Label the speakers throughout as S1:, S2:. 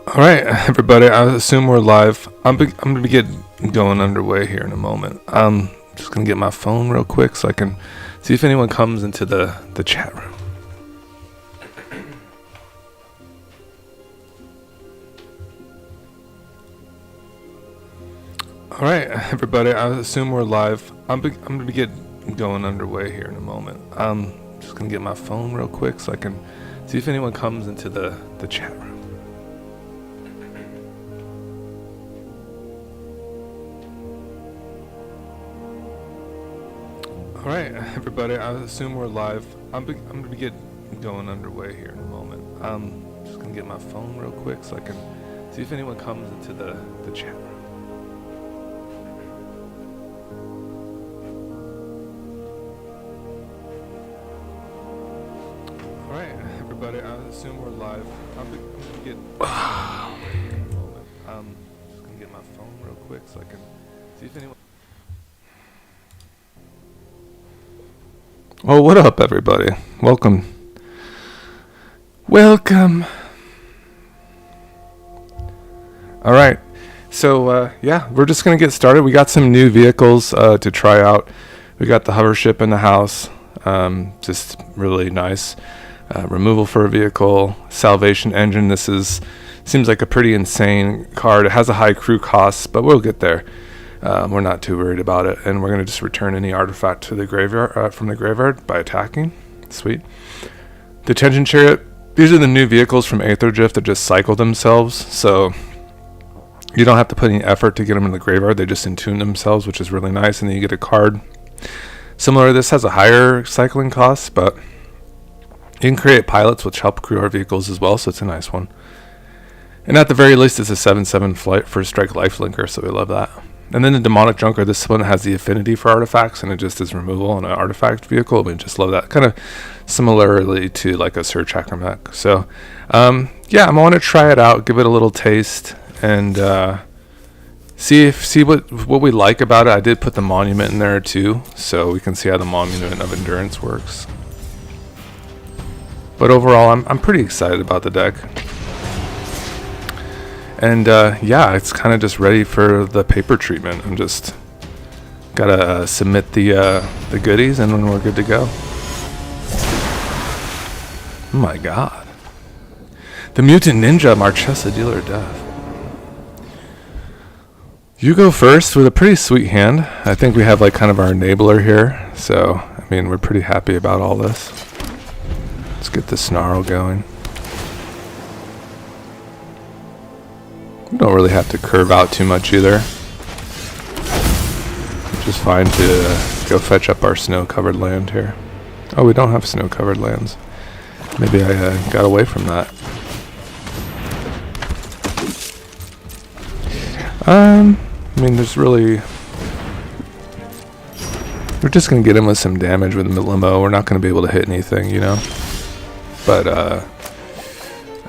S1: All right, everybody. I assume we're live. I'm gonna be getting going underway here in a moment. I'm just gonna get my phone real quick so I can see if anyone comes into the chat room. All right, everybody. I assume we're live. I'm gonna be getting going underway here in a moment. I'm just gonna get my phone real quick so I can see if anyone comes into the chat room. All right, everybody. I assume we're live. I'm gonna be getting going underway here in a moment. I'm just gonna get my phone real quick so I can see if anyone comes into the chat room. All right, everybody. I assume we're live. I'm gonna get underway here in a moment. I'm just gonna get my phone real quick so I can see if anyone. Well, what up, everybody? Welcome. Welcome. All right. So, yeah, we're just going to get started. We got some new vehicles to try out. We got the hover ship in the house. Just really nice. Removal for a vehicle. Salvation engine. This seems like a pretty insane card. It has a high crew cost, but we'll get there. We're not too worried about it, and we're going to just return any artifact to the graveyard from the graveyard by attacking. Sweet. Detention Chariot. These are the new vehicles from Aethergrift that just cycle themselves, so you don't have to put any effort to get them in the graveyard. They just entune themselves, which is really nice, and then you get a card. Similar, this has a higher cycling cost, but you can create pilots which help crew our vehicles as well, so it's a nice one. And at the very least, it's a 7/7 flight for strike lifelinker, so we love that. And then the Demonic Junker, this one has the affinity for artifacts, and it just is removal on an artifact vehicle. We just love that. Kind of similarly to like a Surge Hacker mech. So, yeah, I want to try it out, give it a little taste, and see what we like about it. I did put the Monument in there too, so we can see how the Monument of Endurance works. But overall, I'm pretty excited about the deck. And yeah, it's kind of just ready for the paper treatment. I'm just gotta submit the goodies, and then we're good to go. Oh my god. The Mutant Ninja Marchesa, Dealer of Death. You go first with a pretty sweet hand. I think we have like kind of our enabler here. So, I mean, we're pretty happy about all this. Let's get the Snarl going. We don't really have to curve out too much either. Just fine to go fetch up our snow-covered land here. Oh, we don't have snow-covered lands. Maybe I got away from that. I mean, there's really... We're just going to get in with some damage with the limo. We're not going to be able to hit anything, you know? But, I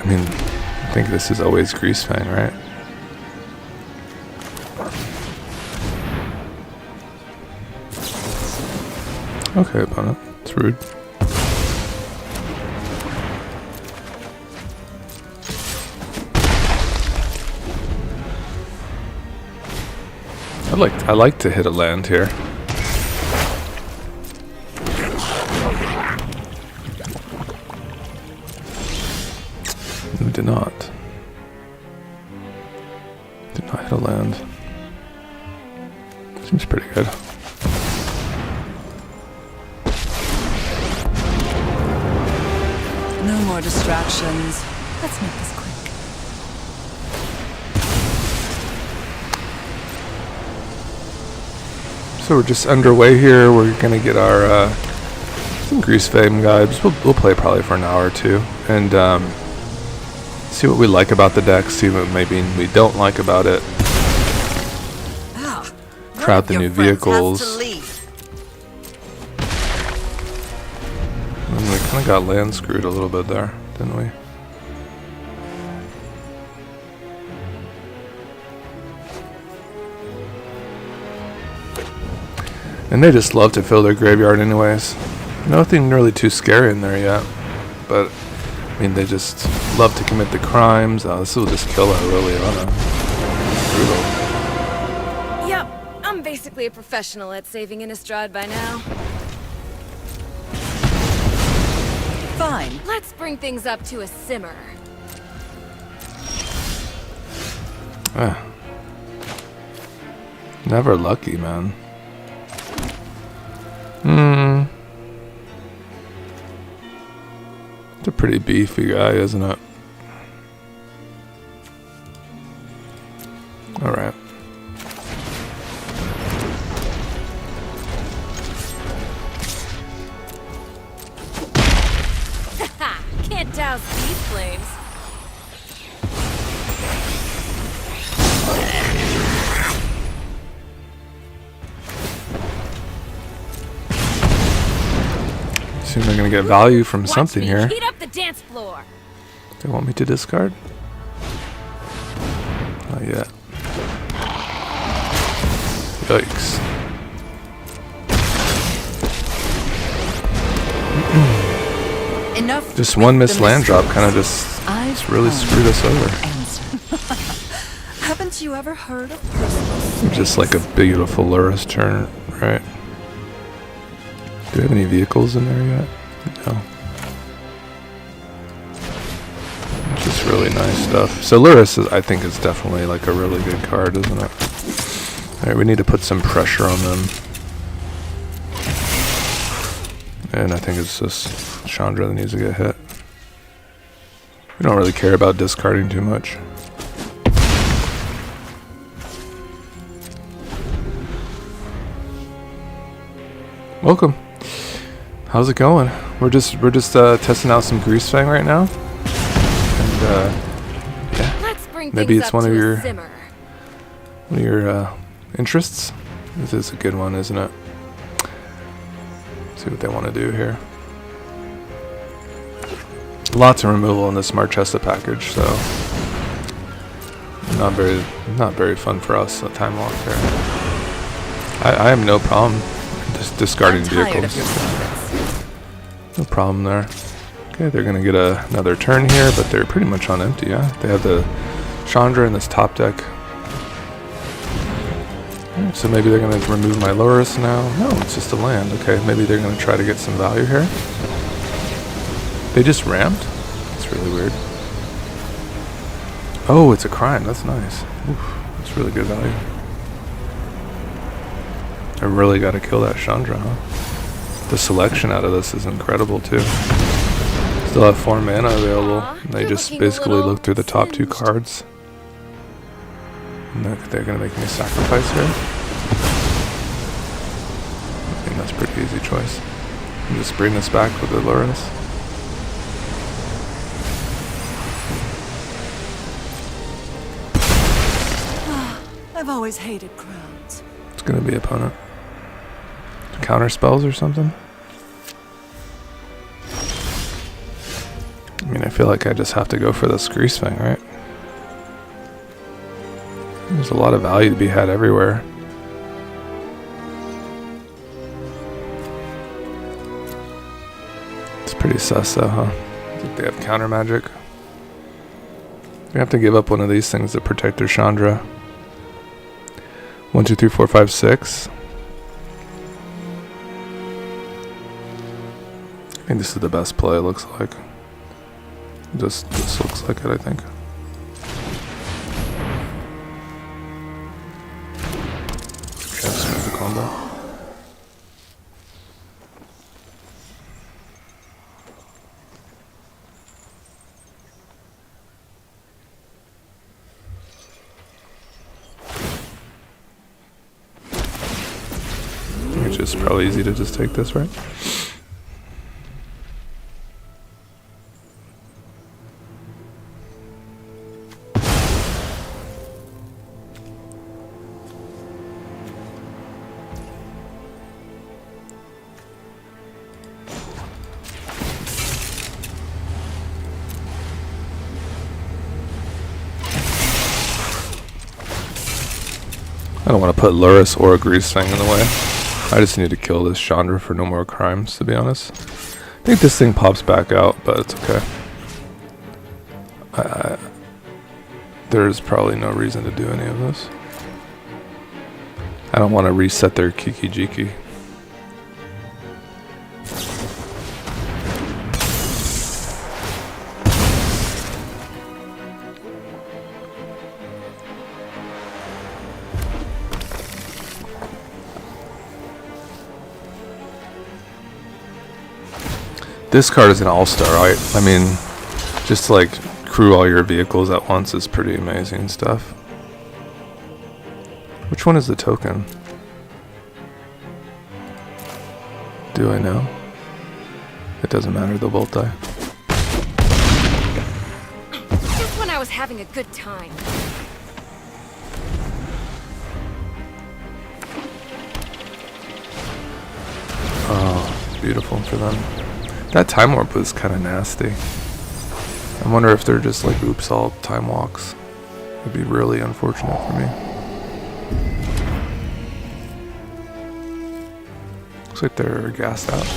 S1: mean, I think this is always Greasefang, right? Okay, opponent. It's rude. I like to hit a land here. We did not. Did not hit a land. Seems pretty good.
S2: No more distractions. Let's make this quick.
S1: So we're just underway here. We're gonna get our some Greasefang vibes. We'll play probably for an hour or two, and see what we like about the deck. See what maybe we don't like about it. Try out the new vehicles. And we kind of got land screwed a little bit there, didn't we? And they just love to fill their graveyard anyways. Nothing really too scary in there yet. But I mean, they just love to commit the crimes. Oh, this will just kill Aureliana. Brutal.
S2: Yep, I'm basically a professional at saving Innistrad by now. Fine. Let's bring things up to a simmer.
S1: Never lucky, man. It's a pretty beefy guy, isn't it? Alright.
S2: Can't douse these flames.
S1: Assume they're gonna get value from something here.
S2: Heat up the dance floor.
S1: They want me to discard? Not yet. Yikes.
S2: Enough.
S1: Just one missed land drop kind of just really screwed us over.
S2: Haven't you ever heard of personal
S1: Just like a beautiful Lurrus turn, right? Do we have any vehicles in there yet? No. Just really nice stuff. So Lurrus, I think, is definitely like a really good card, isn't it? Alright, we need to put some pressure on them. And I think it's just Chandra that needs to get hit. We don't really care about discarding too much. Welcome. How's it going? We're just testing out some Greasefang right now. And yeah.
S2: Let's bring
S1: Maybe
S2: things
S1: it's
S2: up
S1: one of
S2: to a
S1: your
S2: simmer.
S1: interests. This is a good one, isn't it? See what they want to do here. Lots of removal in this Marchesa package, so not very fun for us. A time walk there. I have no problem just discarding vehicles. No problem there. Okay, they're gonna get another turn here, but they're pretty much on empty. Yeah, they have the Chandra in this top deck. Alright, so maybe they're gonna remove my Lurrus now. No, it's just a land. Okay, maybe they're gonna try to get some value here. They just ramped? That's really weird. Oh, it's a crime. That's nice. Oof, that's really good value. I really got to kill that Chandra, huh? The selection out of this is incredible, too. Still have 4 mana available. And they just basically look through the top 2 cards. And they're going to make me sacrifice here. I think that's a pretty easy choice. And just bring this back with the Lurrus.
S2: I've always hated crowds.
S1: It's going to be opponent. Counter spells or something? I mean, I feel like I just have to go for this Greasefang, right? There's a lot of value to be had everywhere. It's pretty sus though, huh? I think they have counter magic. You have to give up one of these things to protect their Chandra. 1, 2, 3, 4, 5, 6. I think this is the best play, it looks like. This looks like it, I think. Okay, let's move the combo. It's just probably easy to just take this, right? I don't want to put Lurrus or a Greasefang in the way. I just need to kill this Chandra for no more crimes, to be honest. I think this thing pops back out, but it's okay. There's probably no reason to do any of this. I don't want to reset their Kiki Jiki. This card is an all-star, right? I mean, just to like crew all your vehicles at once is pretty amazing stuff. Which one is the token? Do I know? It doesn't matter, they'll both die.
S2: Just when I was having a good time.
S1: Oh, beautiful for them. That time warp was kind of nasty. I wonder if they're just like, oops, all time walks. It'd be really unfortunate for me. Looks like they're gassed out.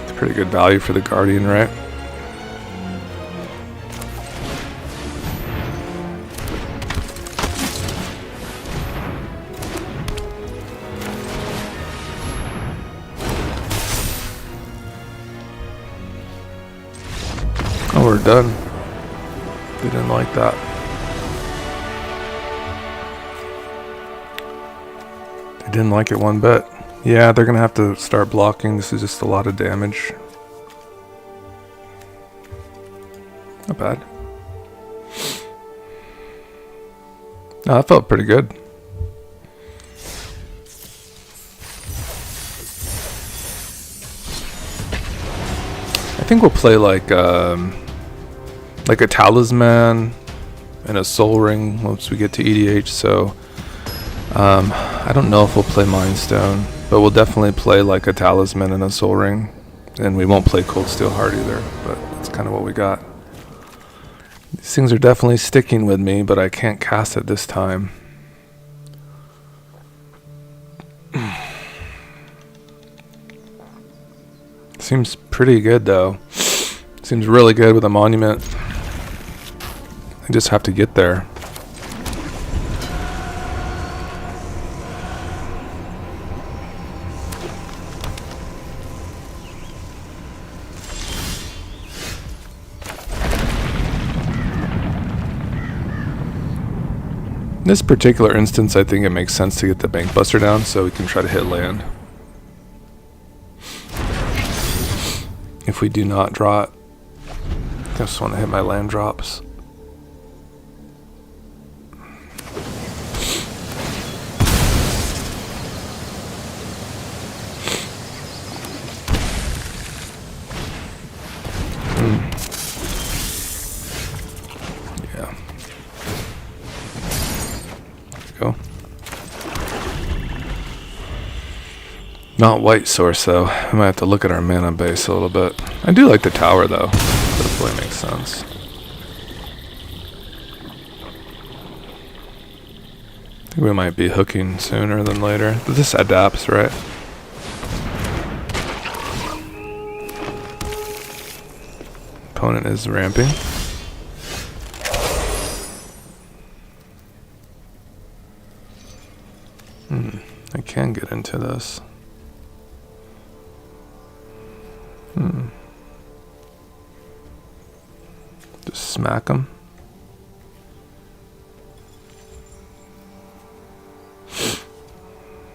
S1: It's pretty good value for the Guardian, right? Oh, we're done. They didn't like that. They didn't like it one bit. Yeah, they're gonna have to start blocking. This is just a lot of damage. Not bad. No, that felt pretty good. I think we'll play like a talisman and a soul ring once we get to EDH. So I don't know if we'll play Mind Stone, but we'll definitely play like a talisman and a soul ring, and we won't play Cold Steel Heart either. But that's kind of what we got. These things are definitely sticking with me, but I can't cast it this time. Seems pretty good though. Seems really good with a monument. I just have to get there. In this particular instance, I think it makes sense to get the Bank Buster down so we can try to hit land. If we do not draw it, I just want to hit my land drops. Yeah. Let's go. Not white source though. I might have to look at our mana base a little bit. I do like the tower though. Definitely makes sense. I think we might be hooking sooner than later. This adapts, right? Opponent is ramping. I can get into this. Just smack him.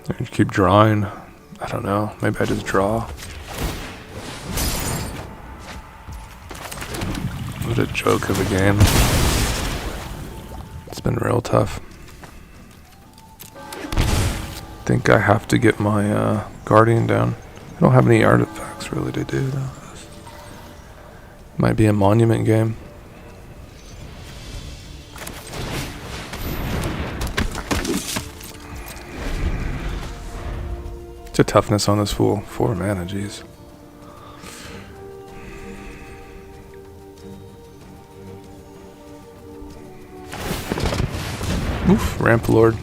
S1: I keep drawing. I don't know. Maybe I just draw. What a joke of a game. It's been real tough. I think I have to get my Guardian down. I don't have any artifacts really to do though. Might be a monument game. It's a toughness on this fool. 4 mana, jeez. Oof, Ramp Lord.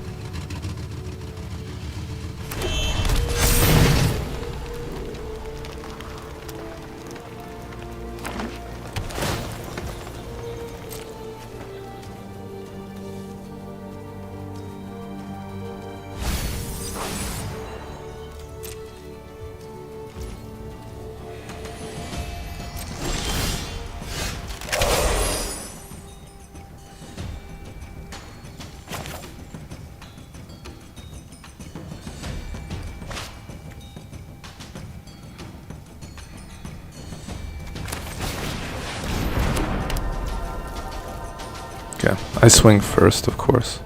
S1: Okay, I swing first, of course.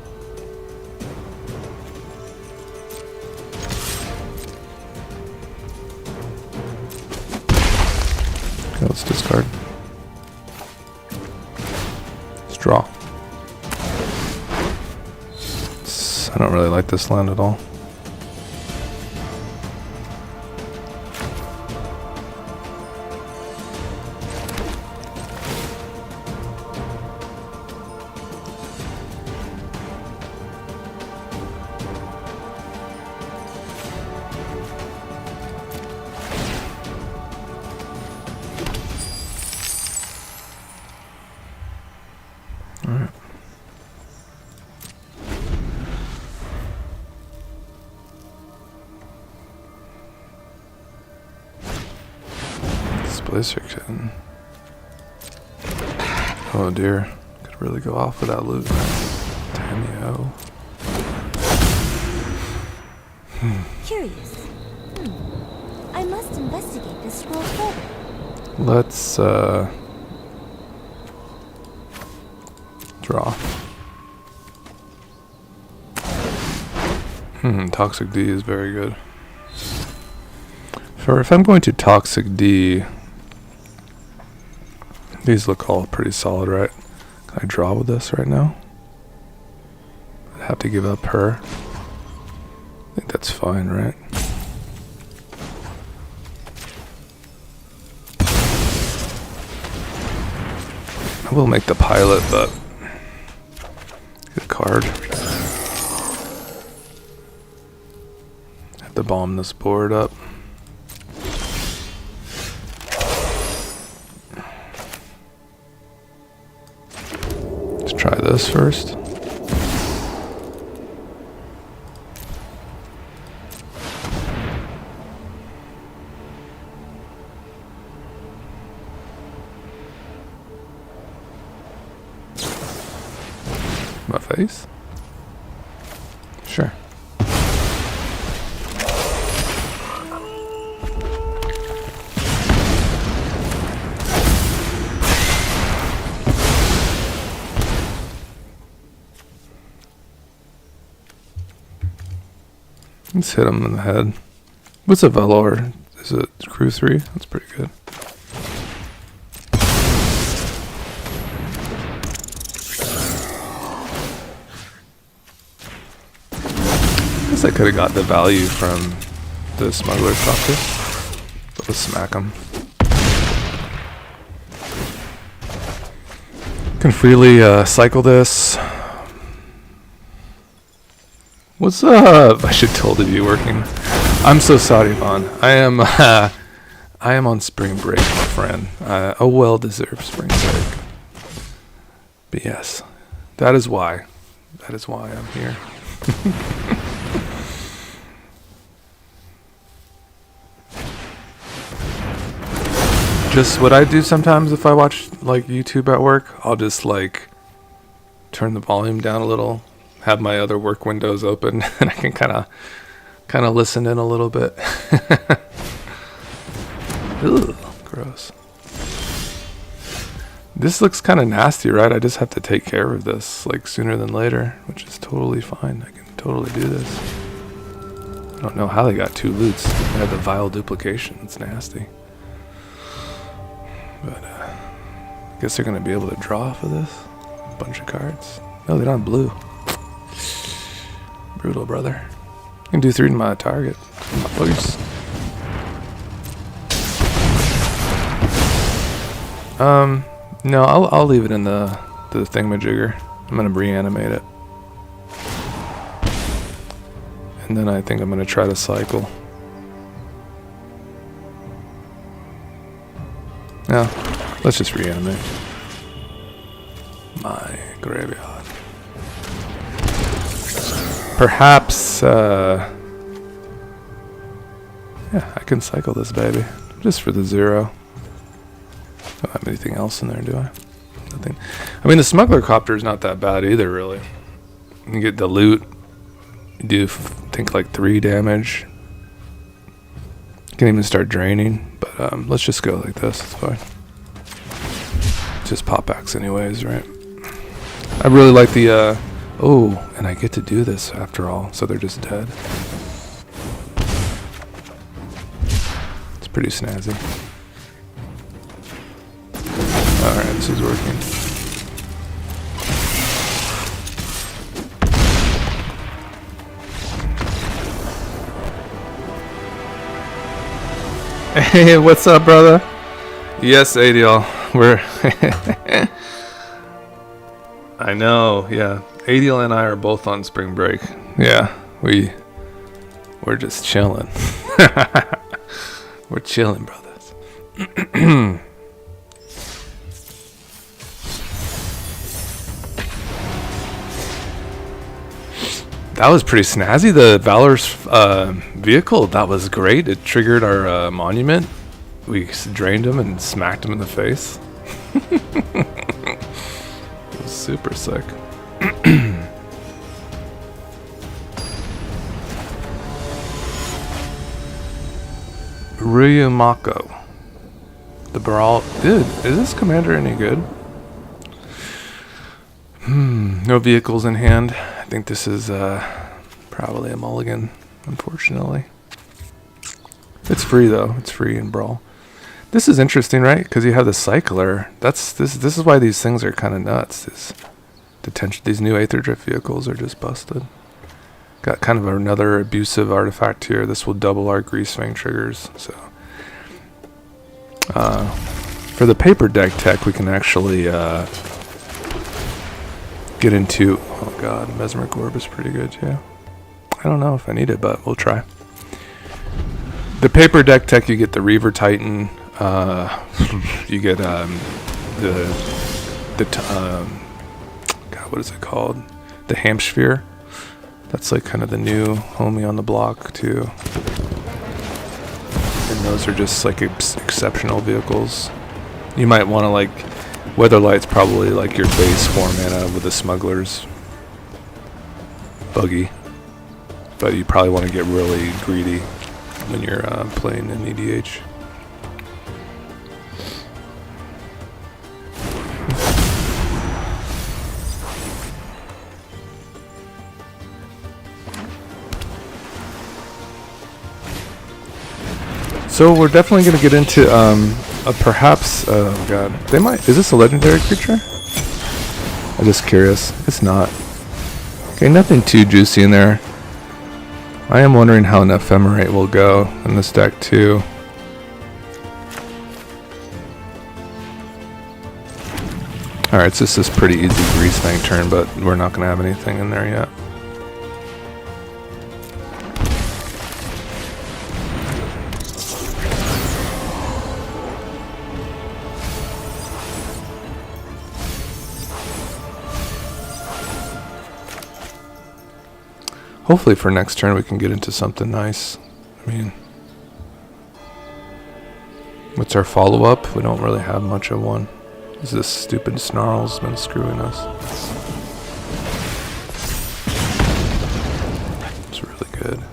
S1: Okay, let's discard. Let's draw. I don't really like this land at all. Alright. Displacer kitten. Oh dear. Could really go off without loot. Damn.
S3: Curious. I must investigate this scroll further.
S1: Let's draw. Toxic D is very good. For if I'm going to Toxic D, these look all pretty solid, right? Can I draw with this right now? I'd have to give up her. I think that's fine, right? I will make the pilot, but get a card. Have to bomb this board up. Let's try this first. My face? Sure. Let's hit him in the head. What's a Velour? Is it crew 3? That's pretty good. I guess I could have got the value from the smuggler's copter. But let's smack him. Can freely cycle this. What's up? I should totally be working. I'm so sorry, Vaughn. I am on spring break, my friend. A well-deserved spring break. But yes, that is why. That is why I'm here. Just what I do sometimes if I watch like YouTube at work, I'll just like turn the volume down a little, have my other work windows open, and I can kind of listen in a little bit. Ugh, gross. This looks kind of nasty, right? I just have to take care of this like sooner than later, which is totally fine. I can totally do this. I don't know how they got 2 loots. They had the vile duplication. It's nasty. But I guess they're gonna be able to draw for this. A bunch of cards. No, they don't have blue. Brutal, brother. I can do 3 to my target. My boogers. No, I'll leave it in the thingamajigger. I'm gonna reanimate it. And then I think I'm gonna try to cycle. No, let's just reanimate. My graveyard. Perhaps, yeah, I can cycle this baby. Just for the 0. Don't have anything else in there, do I? Nothing. I mean, the smuggler copter is not that bad either, really. You get the loot. You do, think, like 3 damage. You can even start draining, but let's just go like this. It's fine. Just pop backs anyways, right? I really like the, oh, and I get to do this after all, so they're just dead. It's pretty snazzy. Alright, this is working. Hey, what's up, brother? Yes, Adiel. We're... I know, yeah. Adiel and I are both on spring break. Yeah, we're just chilling. We're chilling, brothers. That was pretty snazzy. The Valor's vehicle, that was great. It triggered our monument. We drained him and smacked him in the face. It was super sick. Ryumako. The Brawl. Dude, is this commander any good? No vehicles in hand. I think this is probably a mulligan, unfortunately. It's free though. It's free in Brawl. This is interesting, right? Because you have the cycler. This is why these things are kind of nuts. These new Aether Drift vehicles are just busted. Got kind of another abusive artifact here. This will double our Greasefang triggers. So for the paper deck tech, we can actually get into. Oh god, Mesmeric Orb is pretty good too. I don't know if I need it, but we'll try. The paper deck tech, you get the Reaver Titan. You get God, what is it called? The Hamsphere. That's like kind of the new homie on the block too. And those are just like exceptional vehicles. You might want to like Weatherlight's probably like your base 4 mana with the Smuggler's Buggy, but you probably want to get really greedy when you're playing in EDH. So we're definitely going to get into perhaps, oh god, they might, is this a legendary creature? I'm just curious. It's not. Okay, nothing too juicy in there. I am wondering how an Ephemerate will go in this deck too. Alright, so this is pretty easy Greasefang turn, but we're not going to have anything in there yet. Hopefully for next turn we can get into something nice. I mean, what's our follow-up? We don't really have much of one. This stupid Snarl's been screwing us. It's really good.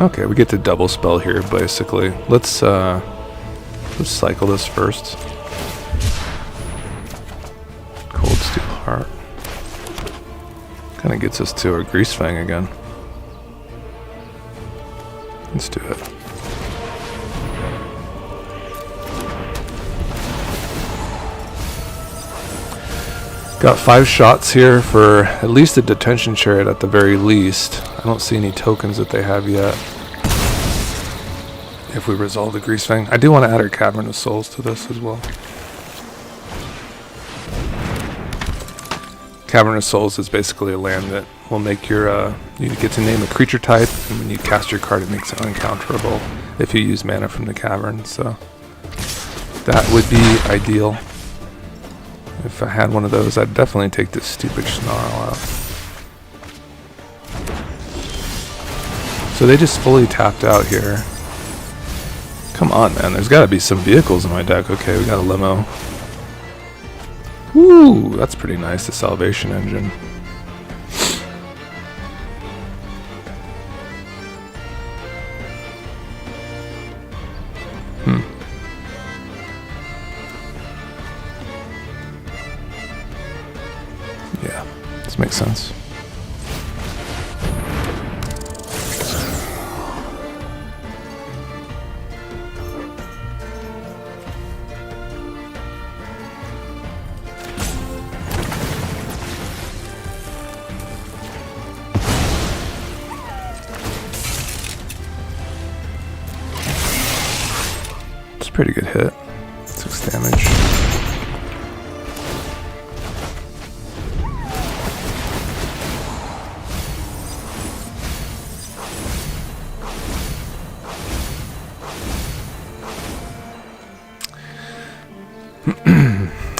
S1: Okay, we get to double spell here, basically. Let's cycle this first. Cold Steel Heart. Kind of gets us to our Greasefang again. Let's do it. Got 5 shots here for at least a Detention Chariot at the very least. I don't see any tokens that they have yet. If we resolve the Greasefang. I do want to add our Cavern of Souls to this as well. Cavern of Souls is basically a land that will make your, you get to name a creature type, and when you cast your card it makes it uncounterable if you use mana from the cavern, so that would be ideal. If I had one of those, I'd definitely take this stupid Snarl out. So they just fully tapped out here. Come on, man. There's got to be some vehicles in my deck. Okay, we got a limo. Ooh, that's pretty nice, the salvation engine. Yeah, this makes sense. It's a pretty good hit. 6 damage.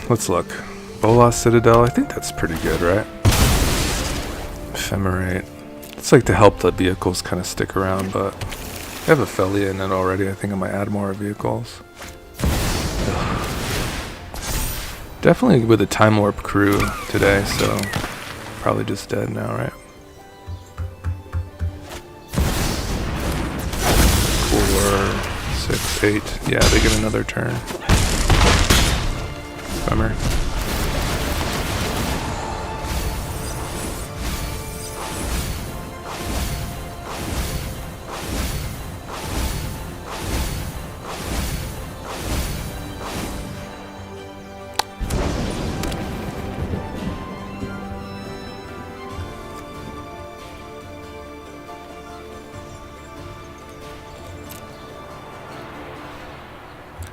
S1: Let's look. Bolas Citadel, I think that's pretty good, right? Ephemerate. It's like to help the vehicles kind of stick around, but I have a Felia in it already. I think I might add more vehicles. Ugh. Definitely with a Time Warp crew today, so probably just dead now, right? 4, 6, 8. Yeah, they get another turn. Bummer.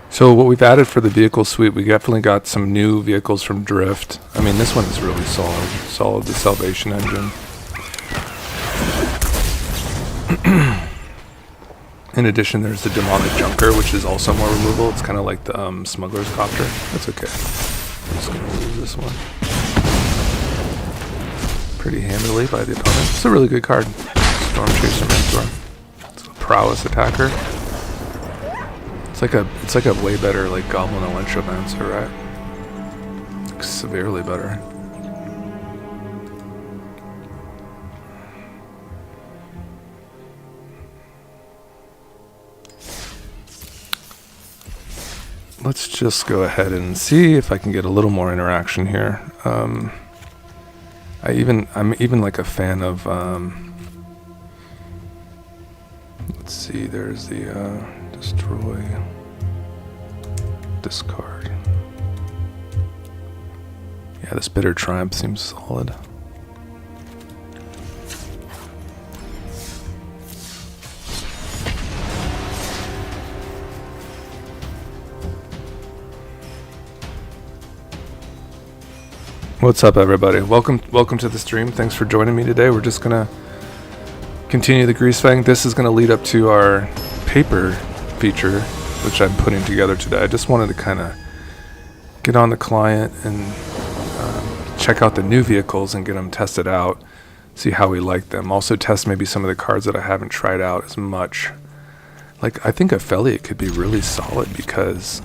S1: So what we've added for the vehicle suite, we definitely got some new vehicles from Drift. I mean, this one is really solid. Solid, the Salvation engine. In addition, there's the Demonic Junker, which is also more removal. It's kind of like the Smuggler's Copter. That's okay. I'm just going to lose this one. Pretty handily by the opponent. It's a really good card. Storm Chaser Mentor. It's a prowess attacker. It's like a way better like Goblin Electromancer, right? Like severely better. Let's just go ahead and see if I can get a little more interaction here. I'm even like a fan of let's see, there's the destroy, discard. Yeah, this Bitter Triumph seems solid. What's up, everybody? Welcome to the stream. Thanks for joining me today. We're just gonna continue the Greasefang. This is gonna lead up to our paper feature, which I'm putting together today. I just wanted to kind of get on the client and check out the new vehicles and get them tested out, see how we like them. Also test maybe some of the cards that I haven't tried out as much. Like, I think Affiliate could be really solid because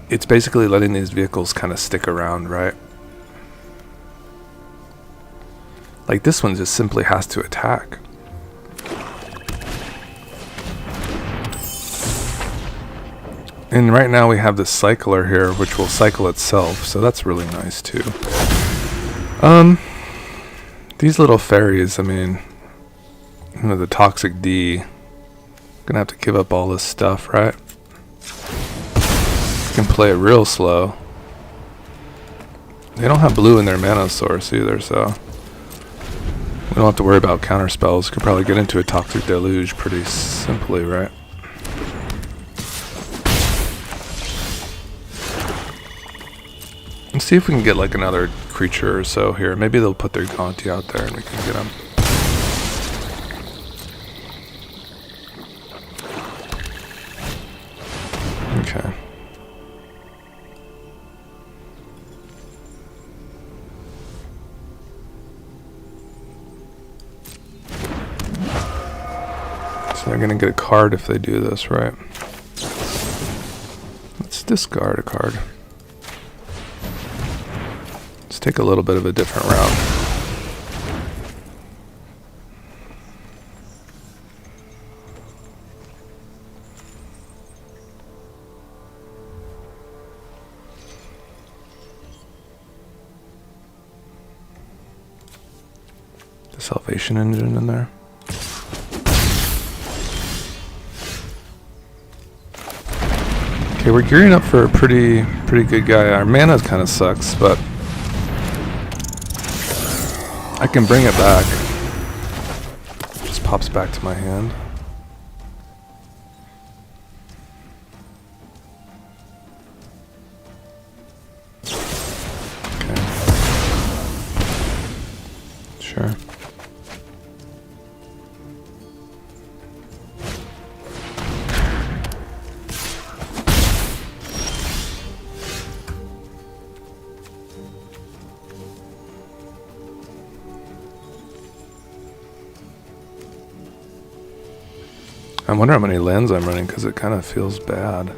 S1: it's basically letting these vehicles kind of stick around, right? Like, this one just simply has to attack. And right now we have the cycler here, which will cycle itself, so that's really nice too. These little fairies, I mean, you know, the Toxic D, gonna have to give up all this stuff, right? Can play it real slow. They don't have blue in their mana source either, so we don't have to worry about counter spells. Could probably get into a Toxic Deluge pretty simply, right? Let's see if we can get like another creature or so here. Maybe they'll put their Gaunty out there and we can get them. Okay. So they're gonna get a card if they do this, right? Let's discard a card. take a little bit of a different route. The Salvation engine in there. Okay, we're gearing up for a pretty good guy. Our mana kind of sucks, but I can bring it back. Just pops back to my hand. Okay. Sure. I wonder how many lands I'm running because it kind of feels bad.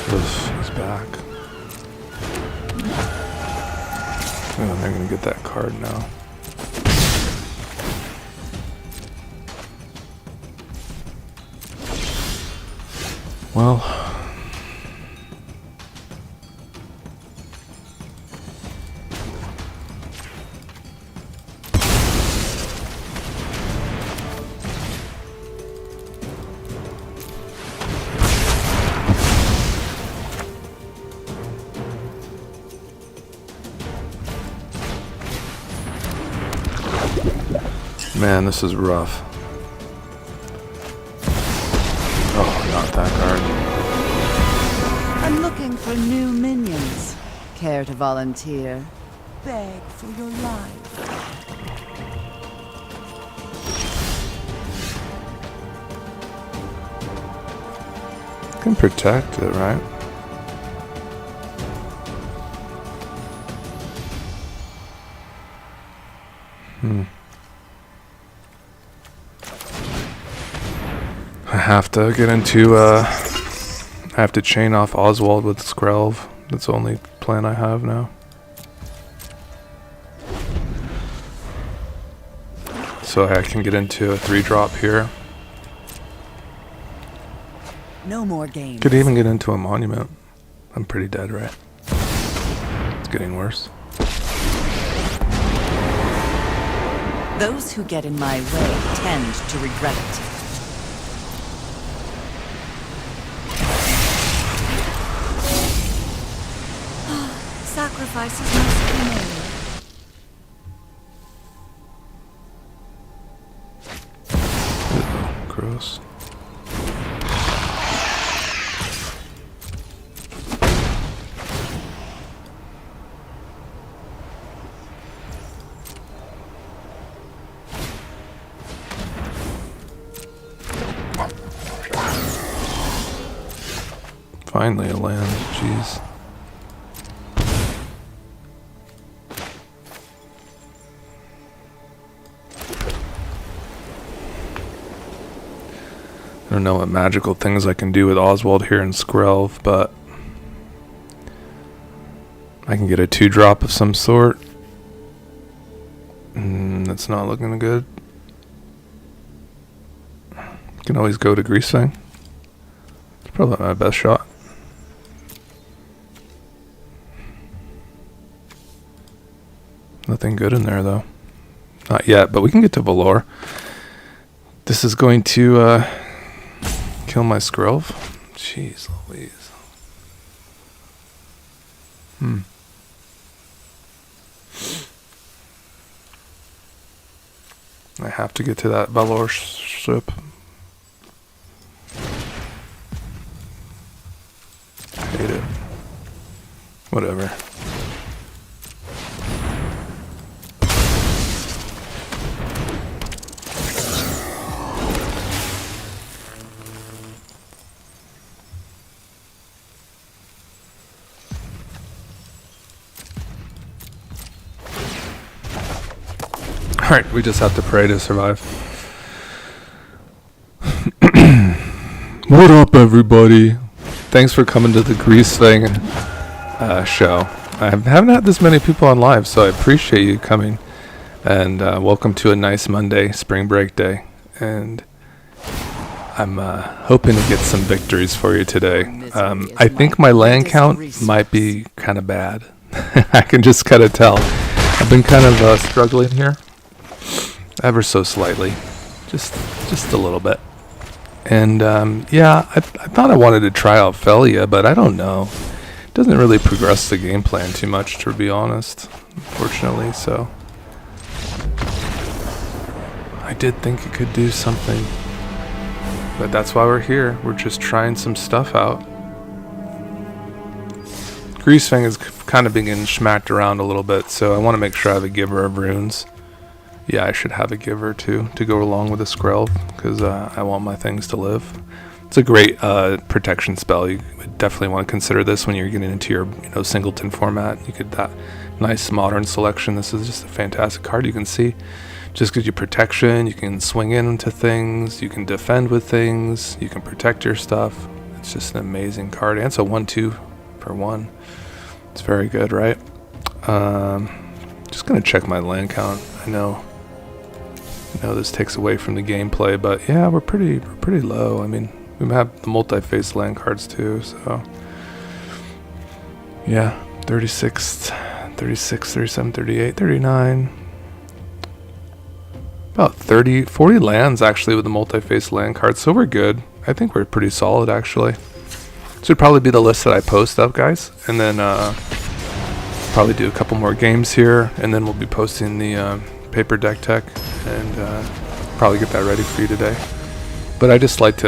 S1: He's back. Oh, they're gonna get that card now. Well, man, this is rough. Oh, not that card.
S4: I'm looking for new minions. Care to volunteer? Beg for your life.
S1: Can protect it, right? I have to get into I have to chain off Oswald with Skrelv. That's the only plan I have now. So I can get into a 3-drop here.
S4: No more games.
S1: Could even get into a monument. I'm pretty dead, right? It's getting worse.
S4: Those who get in my way tend to regret it.
S3: Sacrifices must be made.
S1: Gross. Finally a land, jeez. I don't know what magical things I can do with Oswald here in Skrelv, but I can get a 2-drop of some sort. That's not looking good. Can always go to Greasefang. It's probably my best shot. Nothing good in there though. Not yet, but we can get to Valor. This is going to kill my Skrelv. Jeez Louise. I have to get to that Valor ship. I hate it. Whatever. Alright, we just have to pray to survive. What up, everybody? Thanks for coming to the Greasefang show. I haven't had this many people on live, so I appreciate you coming. And welcome to a nice Monday, spring break day. And I'm hoping to get some victories for you today. I think my land count might be kind of bad. I can just kind of tell. I've been kind of struggling here. Ever so slightly. Just a little bit. And yeah, I thought I wanted to try out Felia, but I don't know. It doesn't really progress the game plan too much, to be honest, unfortunately, so I did think it could do something. But that's why we're here. We're just trying some stuff out. Greasefang is kind of being smacked around a little bit, so I want to make sure I have a giver of runes. Yeah, I should have a giver too to go along with the Skrelv, because I want my things to live. It's a great protection spell. You would definitely want to consider this when you're getting into your singleton format. You get that nice modern selection. This is just a fantastic card. You can see just gives you protection. You can swing into things. You can defend with things. You can protect your stuff. It's just an amazing card. And it's a 1/2 for 1. It's very good, right? Just gonna check my land count. I know this takes away from the gameplay, but yeah, we're pretty low. I mean, we have the multi-face land cards too, so yeah, 36, 37, 38, 39, about 30, 40 lands actually with the multi-face land cards, so we're good. I think we're pretty solid actually. This would probably be the list that I post up, guys, and then probably do a couple more games here, and then we'll be posting the paper deck tech, and probably get that ready for you today. But I just like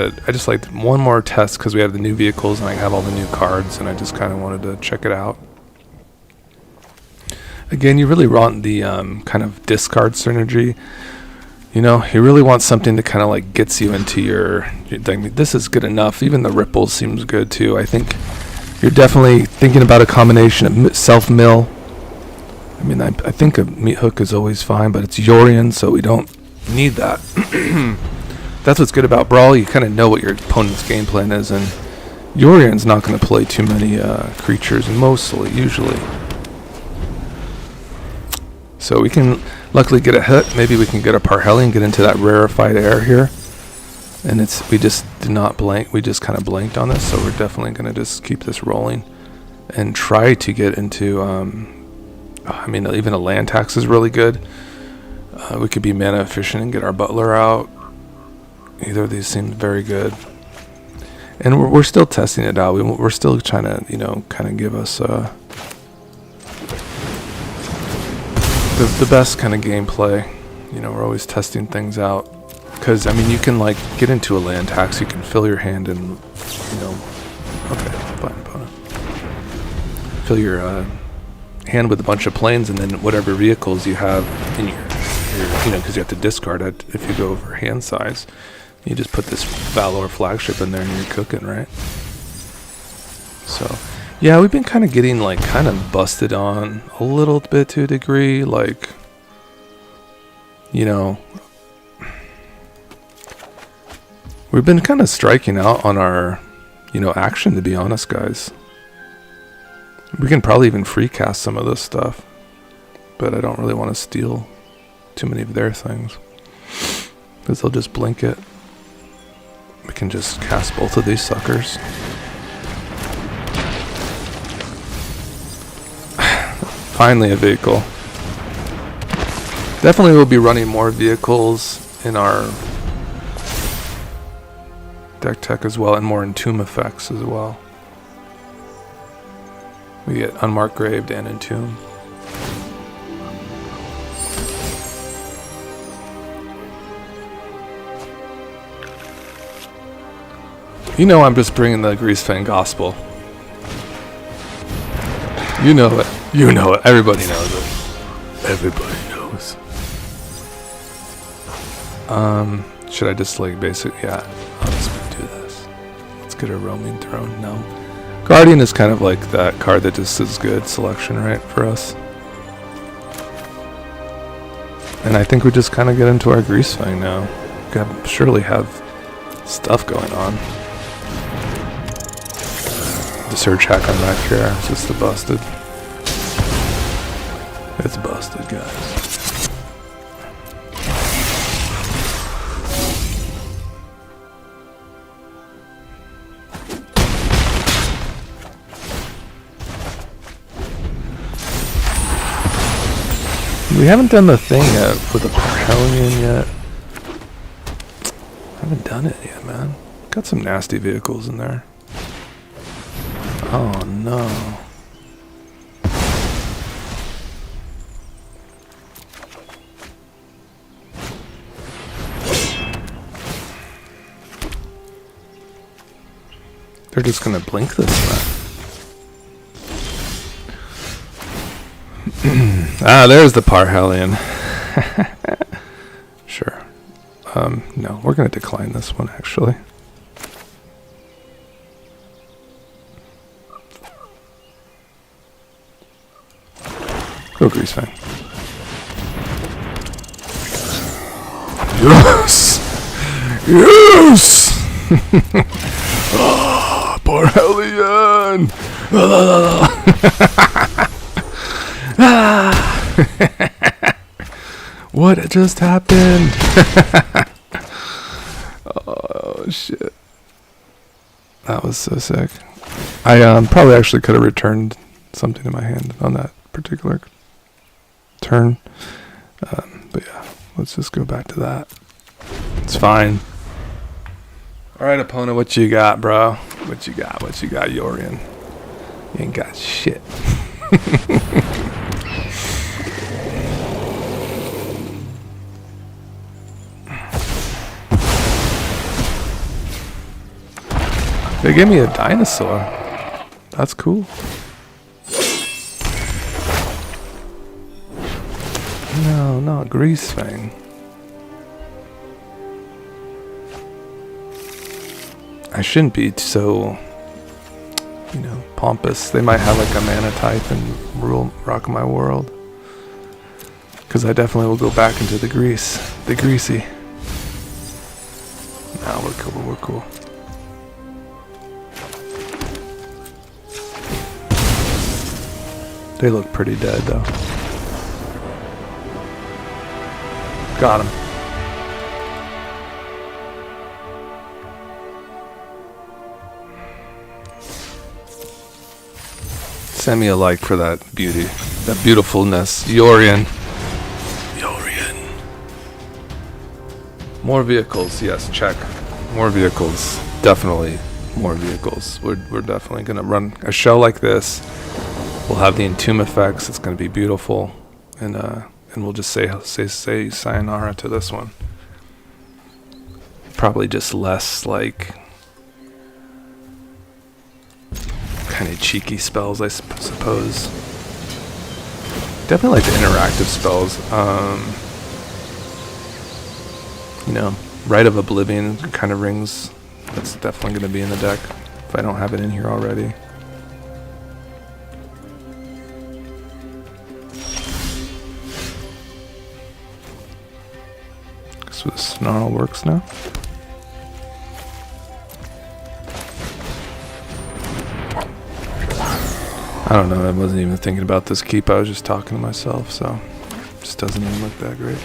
S1: one more test because we have the new vehicles and I have all the new cards, and I just kind of wanted to check it out. Again, you really want the kind of discard synergy. You really want something that kind of like gets you into your thing. This is good enough. Even the ripples seems good too. I think you're definitely thinking about a combination of self-mill. I mean, I think a meat hook is always fine, but it's Yorion, so we don't need that. That's what's good about Brawl. You kind of know what your opponent's game plan is, and Yorion's not going to play too many creatures, usually. So we can luckily get a hit. Maybe we can get a Parhelion, get into that rarefied air here. And we just did not blank. We just kind of blanked on this, so we're definitely going to just keep this rolling and try to get into. I mean, even a land tax is really good. We could be mana efficient and get our butler out. Either of these seem very good. And we're still testing it out. We're still trying to, kind of give us the best kind of gameplay. We're always testing things out. Because, I mean, you can, get into a land tax. You can fill your hand and, okay, fine. Fill your hand with a bunch of planes, and then whatever vehicles you have in your because you have to discard it if you go over hand size. You just put this Valor flagship in there and you're cooking, right? So, yeah, we've been kind of getting, kind of busted on a little bit to a degree, we've been kind of striking out on our, action, to be honest, guys. We can probably even free cast some of this stuff, but I don't really want to steal too many of their things, because they'll just blink it. We can just cast both of these suckers. Finally a vehicle. Definitely will be running more vehicles in our deck tech as well, and more Entomb effects as well. We get Unmarked Graved and Entomb. I'm just bringing the Greasefang gospel. You know it. Everybody knows it. Everybody knows. Should I just yeah, I'll just do this. Let's get a roaming throne. No. Guardian is kind of like that card that just is good selection, right, for us. And I think we just kind of get into our Greasefang now. We surely have stuff going on. The surge hack on back here is just the busted. It's busted, guys. We haven't done the thing yet with the Hellion yet. Haven't done it yet, man. Got some nasty vehicles in there. Oh no. They're just gonna blink this man. There's the Parhellion. Sure. No, we're gonna decline this one actually. Go Greasefang. Yes! Yes! Oh, Parhellion! What just happened? Oh shit. That was so sick. I probably actually could have returned something in my hand on that particular turn. But yeah, let's just go back to that. It's fine. Alright, opponent, what you got, bro? What you got, Yorian? You ain't got shit. They gave me a dinosaur. That's cool. No, not Greasefang. I shouldn't be so, you know, pompous. They might have like a mana type and rock my world. Because I definitely will go back into the greasy. Nah, we're cool. They look pretty dead though. Got him. Send me a like for that beauty. That beautifulness. Yorian. More vehicles. Yes, check. More vehicles. Definitely more vehicles. We're definitely going to run a show like this. We'll have the Entomb effects. It's going to be beautiful. And we'll just say sayonara to this one. Probably just less like kind of cheeky spells, I suppose. Definitely like the interactive spells. You know, Rite of Oblivion kind of rings. That's definitely going to be in the deck if I don't have it in here already. So the snarl works now. I don't know, I wasn't even thinking about this keep, I was just talking to myself, so it just doesn't even look that great.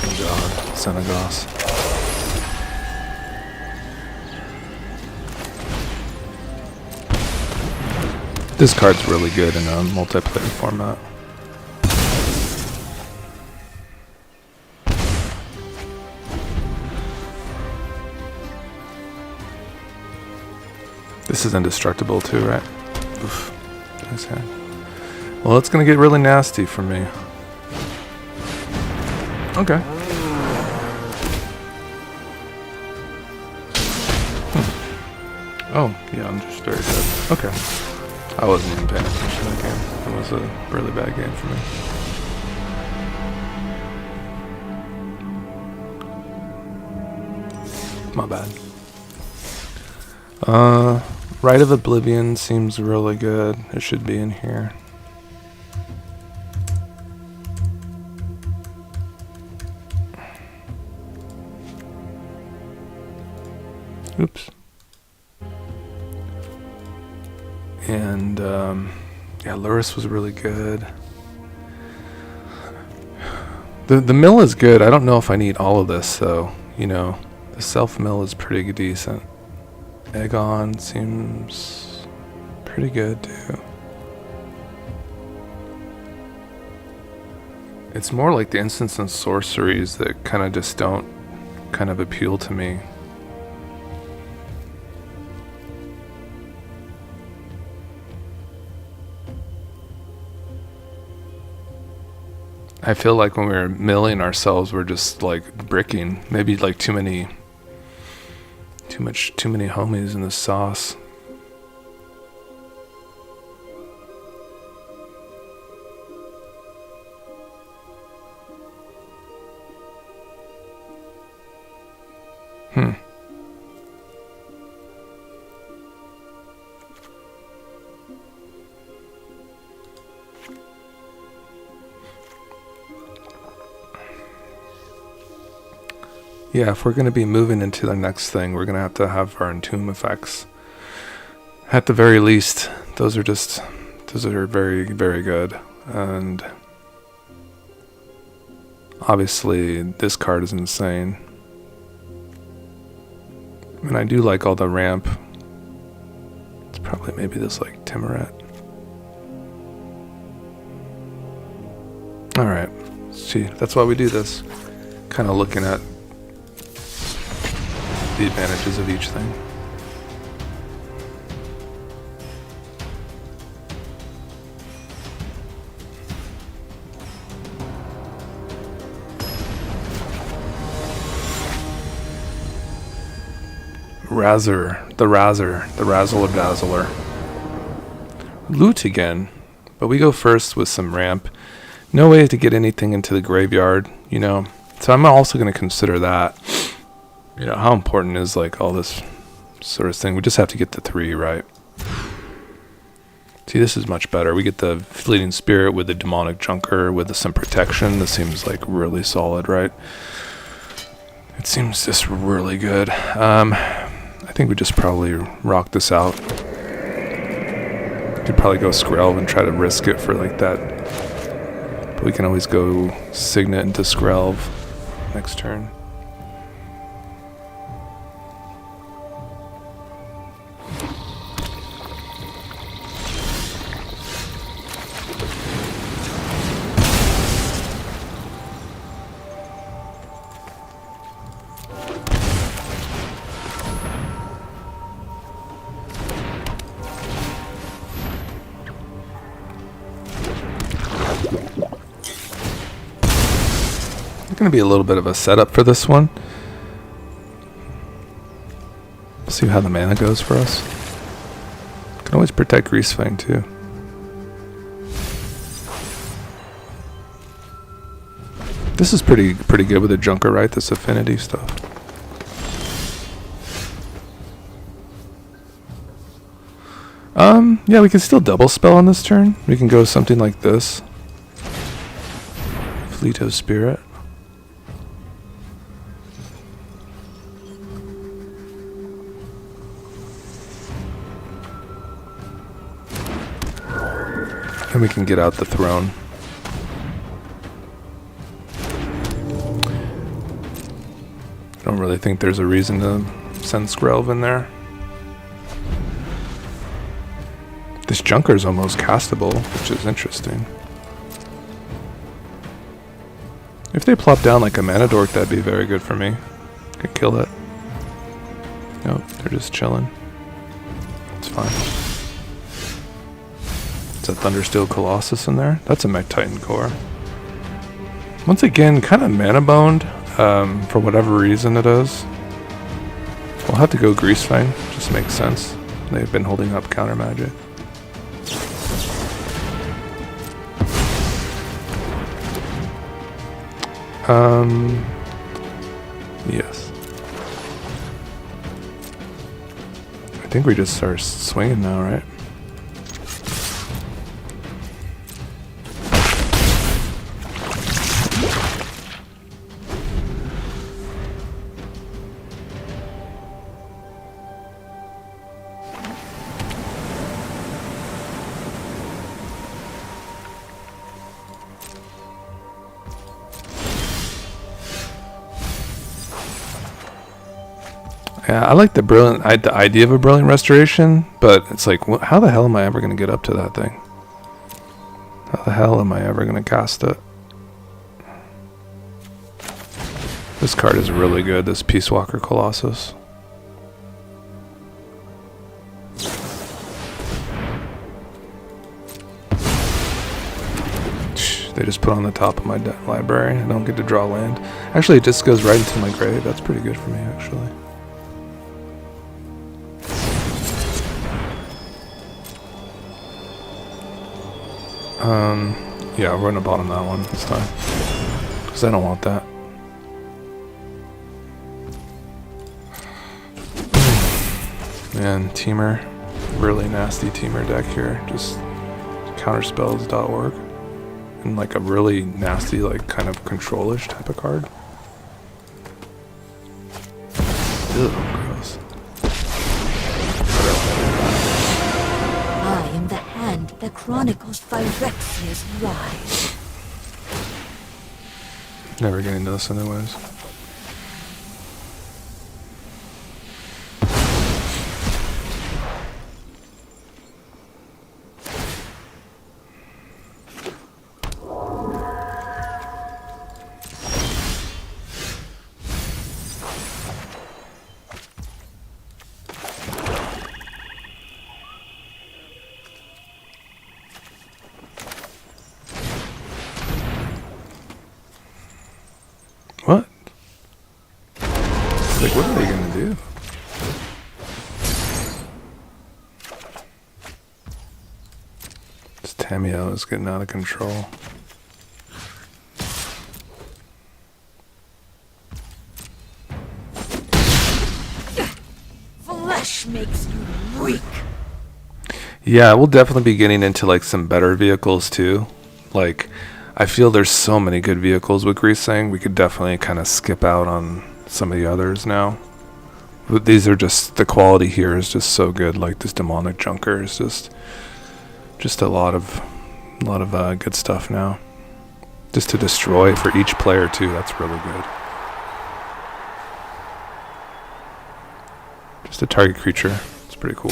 S1: Oh god, Senegos. This card's really good in a multiplayer format. This is indestructible too, right? Oof. Nice hand. Well, it's gonna get really nasty for me. Okay. Oh, yeah, I'm just very dead. Okay. I wasn't even paying attention to that game. It was a really bad game for me. My bad. Rite of Oblivion seems really good. It should be in here. Oops. And yeah, Luris was really good. The mill is good. I don't know if I need all of this though. You know, the self mill is pretty decent. Aegon seems pretty good too. It's more like the instants and sorceries that kind of just don't kind of appeal to me. I feel like when we're milling ourselves, we're just like bricking. Maybe like too many homies in the sauce. Yeah, if we're going to be moving into the next thing, we're going to have our entomb effects. At the very least, those are very, very good. And obviously, this card is insane. And I do like all the ramp. It's probably maybe this like Timoret. Alright, see, that's why we do this. Kind of looking at the advantages of each thing. The Razzler Dazzler. Loot again, but we go first with some ramp. No way to get anything into the graveyard, you know, so I'm also going to consider that. You know, how important is like all this sort of thing? We just have to get the 3 right. See, this is much better. We get the Fleeting Spirit with the Demonic Junker with some protection. This seems like really solid, right? It seems just really good. I think we just probably rock this out. Could probably go Skrelv and try to risk it for like that. But we can always go Signet into Skrelv next turn. Going to be a little bit of a setup for this one. We'll see how the mana goes for us. Can always protect Greasefang too. This is pretty good with the Junker, right? This affinity stuff. Yeah, we can still double spell on this turn. We can go something like this. Fleet of Spirit. And we can get out the throne. I don't really think there's a reason to send Skrelv in there. This Junker is almost castable, which is interesting. If they plop down like a Mana Dork, that'd be very good for me. Could kill it. Nope, they're just chilling. It's fine. Is that Thundersteel Colossus in there? That's a Mech Titan core. Once again, kind of mana boned, for whatever reason it is. We'll have to go Greasefang, just makes sense. They've been holding up counter magic. Yes. think we just start swinging now, right? Yeah, I like the idea of a brilliant restoration, but it's like, how the hell am I ever going to get up to that thing? How the hell am I ever going to cast it? This card is really good, this Peace Walker Colossus. They just put on the top of my library. I don't get to draw land. Actually, it just goes right into my grave. That's pretty good for me, actually. Yeah, we're gonna bottom that one this time. Because I don't want that. Man, Teamer. Really nasty Teamer deck here. Just counterspells.org. And like a really nasty, like kind of control-ish type of card. Ew, gross.
S3: I am the hand that chronicles Phyrexia's rise.
S1: Never getting into this anyways. What? Like, what are they gonna do? This Tamio is getting out of control.
S3: Flesh makes you weak.
S1: Yeah, we'll definitely be getting into like some better vehicles too. Like, I feel there's so many good vehicles with Greasefang. We could definitely kind of skip out on some of the others now. But these are just, the quality here is just so good. Like this Demonic Junker is just a lot of good stuff now. Just to destroy for each player too. That's really good. Just a target creature. It's pretty cool.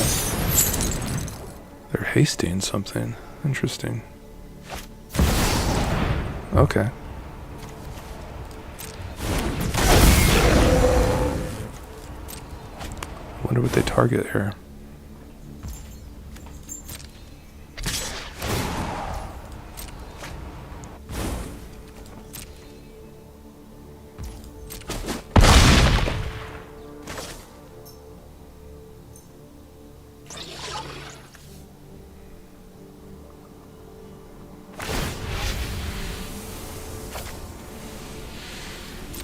S1: They're hasting something. Interesting. Okay. Wonder what they target here.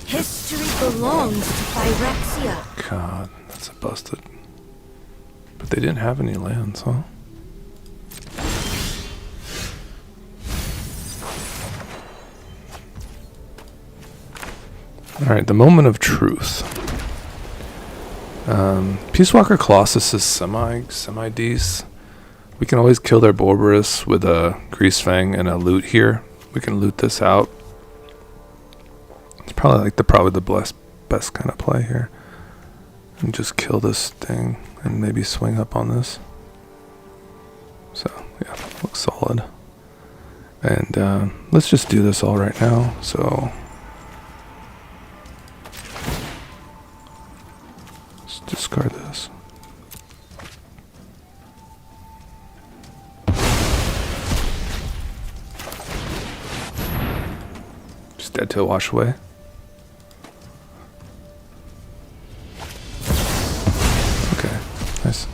S3: History belongs to Phyrexia.
S1: God, that's a busted. But they didn't have any lands, huh? Alright, the moment of truth. Peace Walker Colossus is semi-dece. We can always kill their Borborus with a Greasefang and a loot here. We can loot this out. It's probably like the best kind of play here. And just kill this thing and maybe swing up on this. So yeah, looks solid. And let's just do this all right now. So let's discard this. Just dead to wash away. Okay, nice.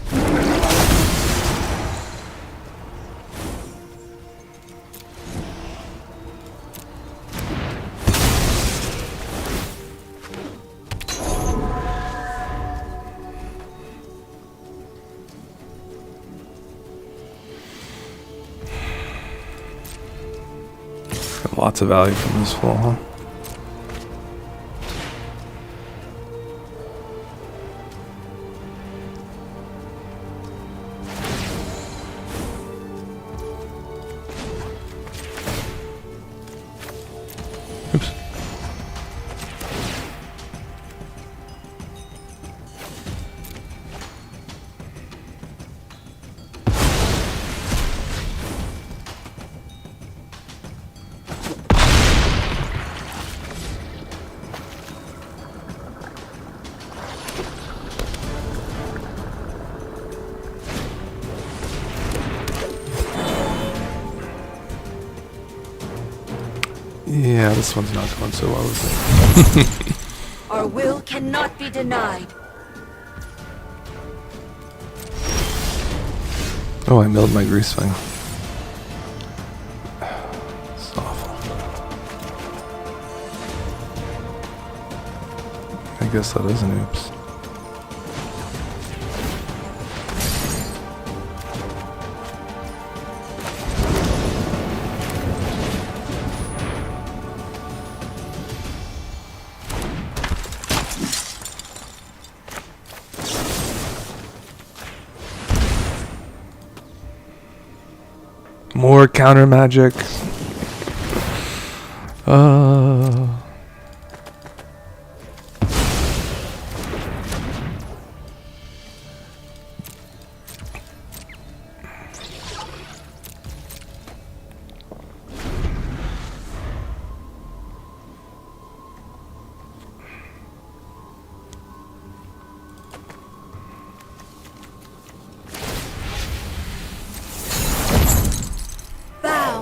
S1: Got lots of value from this full, huh? Oops. Yeah, this one's not going so well, is it?
S2: Our will cannot be denied.
S1: Oh, I milled my Greasefang. It's awful. I guess that is an oops. More counter magic.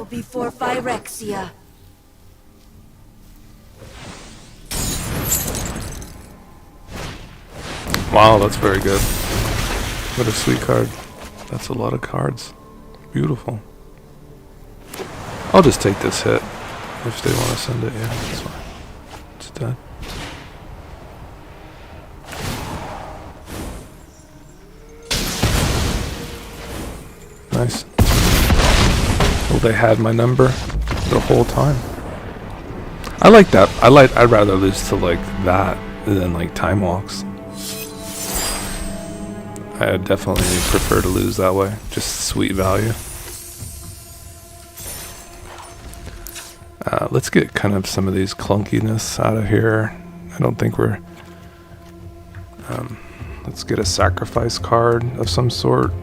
S2: Before Phyrexia.
S1: Wow, that's very good. What a sweet card. That's a lot of cards. Beautiful. I'll just take this hit if they want to send it. Yeah, that's fine. It's dead. Nice. Well, they had my number the whole time. I like that. I'd rather lose to like that than like time walks. I definitely prefer to lose that way. Just sweet value. Let's get kind of some of these clunkiness out of here. I don't think we're... let's get a sacrifice card of some sort.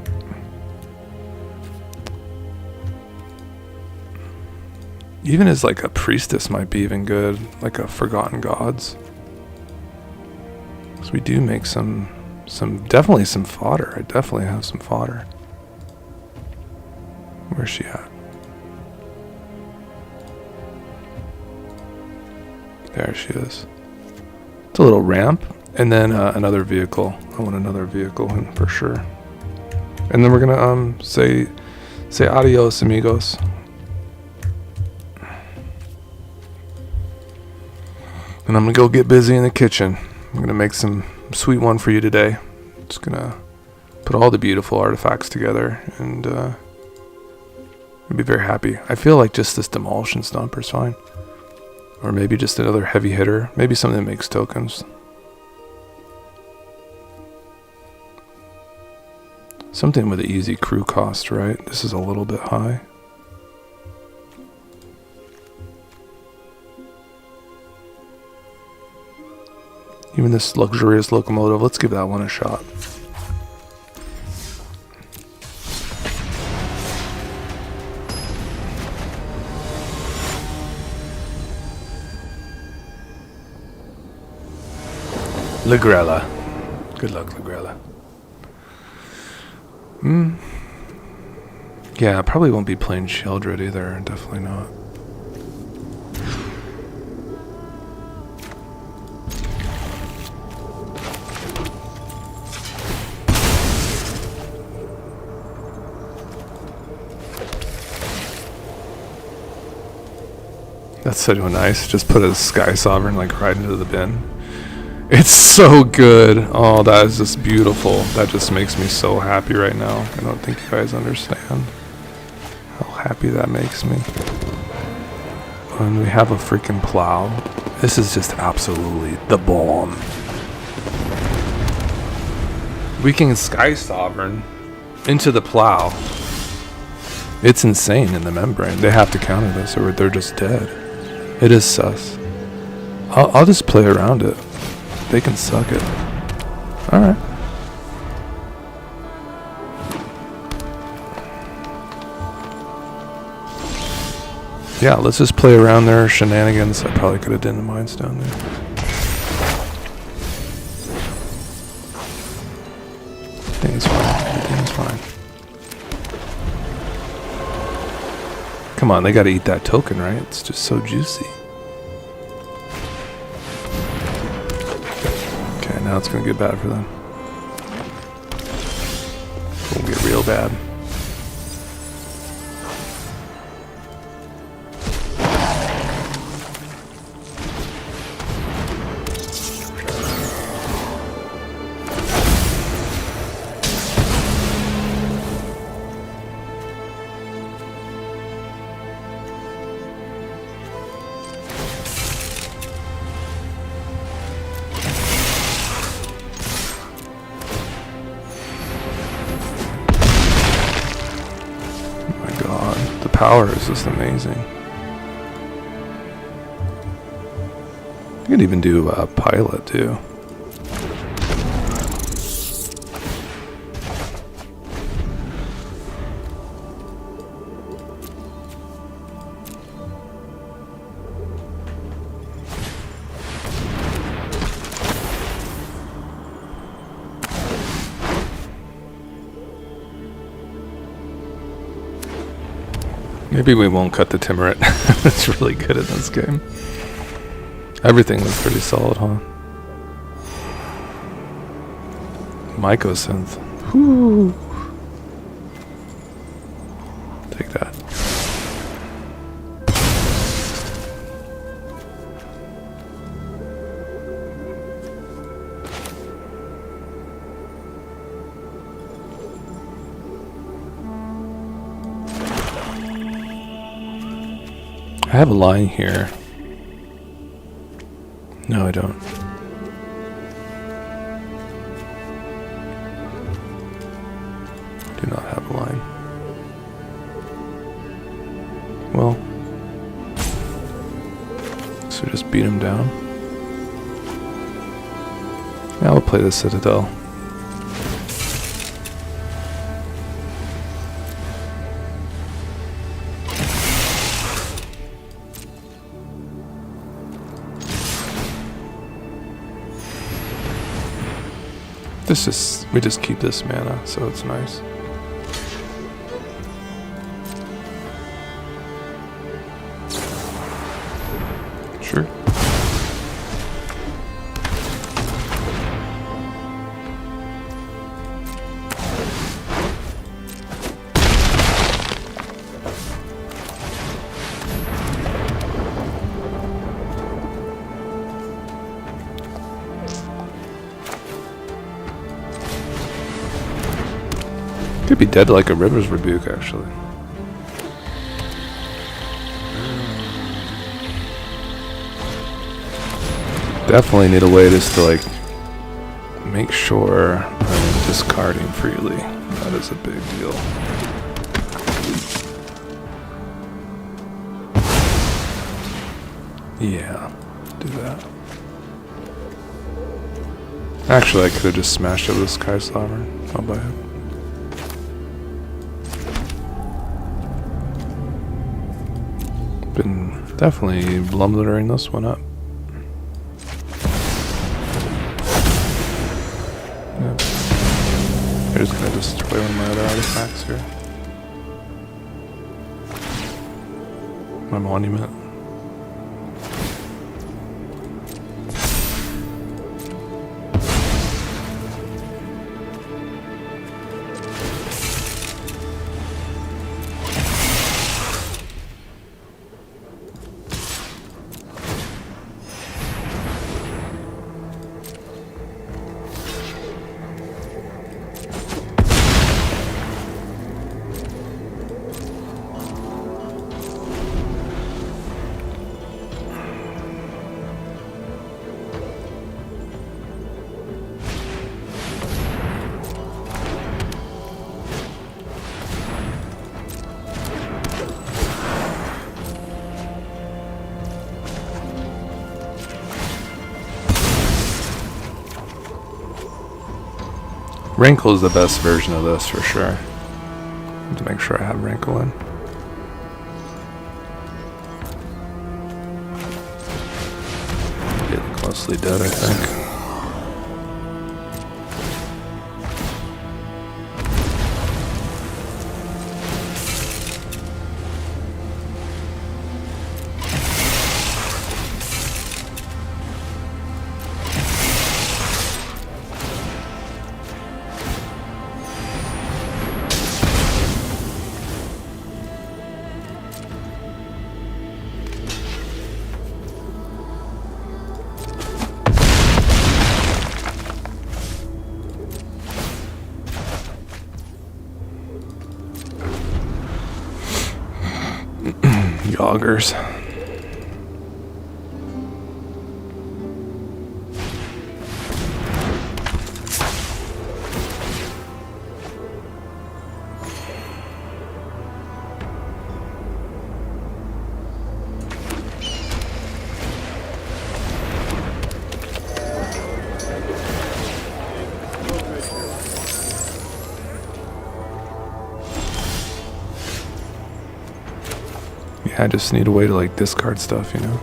S1: Even as like a priestess might be even good, like a Forgotten Gods. So we do make some definitely some fodder. I definitely have some fodder. Where's she at? There she is. It's a little ramp, and then another vehicle. I want another vehicle for sure. And then we're gonna say adios, amigos. And I'm gonna go get busy in the kitchen. I'm gonna make some sweet one for you today. Just gonna put all the beautiful artifacts together, and I'll be very happy. I feel like just this demolition stomper is fine, or maybe just another heavy hitter. Maybe something that makes tokens. Something with an easy crew cost, right? This is a little bit high. Even this luxurious locomotive, let's give that one a shot. Lagrella. Good luck, Lagrella. Yeah, I probably won't be playing Sheldred either. Definitely not. That's so nice. Just put a Sky Sovereign like right into the bin. It's so good. Oh, that is just beautiful. That just makes me so happy right now. I don't think you guys understand how happy that makes me. And we have a freaking plow. This is just absolutely the bomb. We can Sky Sovereign into the plow. It's insane in the membrane. They have to counter this or they're just dead. It is sus. I'll just play around it. They can suck it. Alright. Yeah, let's just play around their shenanigans. I probably could have done the mines down there. Everything's fine. Everything's fine. Come on, they gotta eat that token, right? It's just so juicy. Okay, now it's gonna get bad for them. It's gonna get real bad. Power is just amazing. You can even do a pilot too. Maybe we won't cut the Timorite. It's really good in this game. Everything was pretty solid, huh? Mycosynth. Whoo. Take that. I have a line here. No, I don't. Do not have a line. Well, so just beat him down. Now we'll play the Citadel. We just keep this mana, so it's nice. Sure. Could be dead like a River's Rebuke, actually. Definitely need a way just to, like, make sure I'm discarding freely. That is a big deal. Yeah, do that. Actually, I could have just smashed it with a Sky Sovereign. I'll buy it. Been definitely blundering this one up. Yep. I'm just gonna destroy one of my other artifacts here. My monument. Wrinkle is the best version of this for sure. To make sure I have Wrinkle in. Getting closely dead, I think. Yoggers. I just need a way to like discard stuff, you know.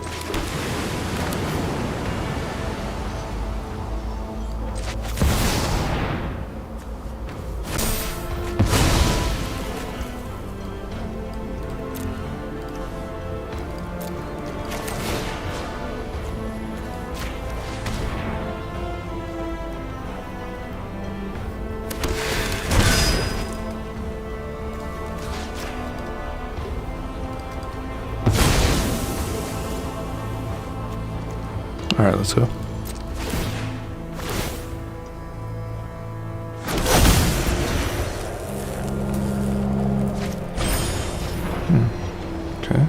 S1: All right, let's go. Okay.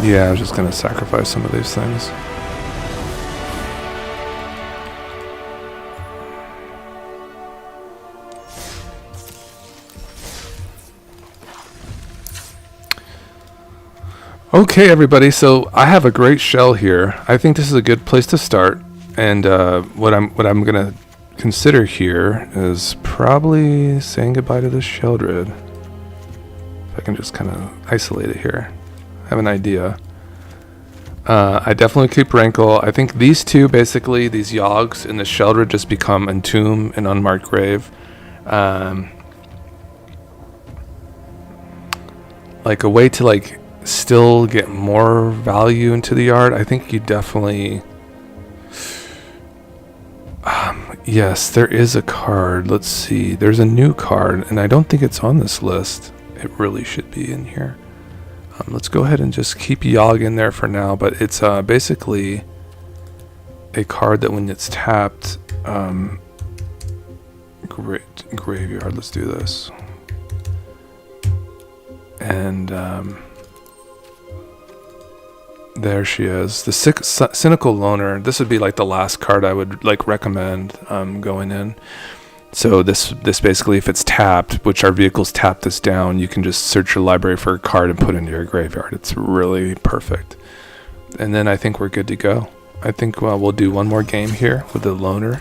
S1: Yeah, I was just gonna sacrifice some of these things. Okay, everybody. So I have a great shell here. I think this is a good place to start. And what I'm gonna consider here is probably saying goodbye to this Sheldred. If I can just kind of isolate it here. I have an idea. I definitely keep Rankle. I think these two, basically, these Yogs and the Sheldred, just become Entomb and Unmarked Grave. Like a way to like still get more value into the yard. I think you definitely yes, there is a card. Let's see, there's a new card and I don't think it's on this list. It really should be in here. Let's go ahead and just keep Yogg in there for now, but it's basically a card that when it's tapped, graveyard, let's do this. And there she is, the Cynical Loner. This would be like the last card I would like recommend going in. So this basically, if it's tapped, which our vehicles tap this down, you can just search your library for a card and put it into your graveyard. It's really perfect. And then I think we're good to go. I think we'll do one more game here with the Loner,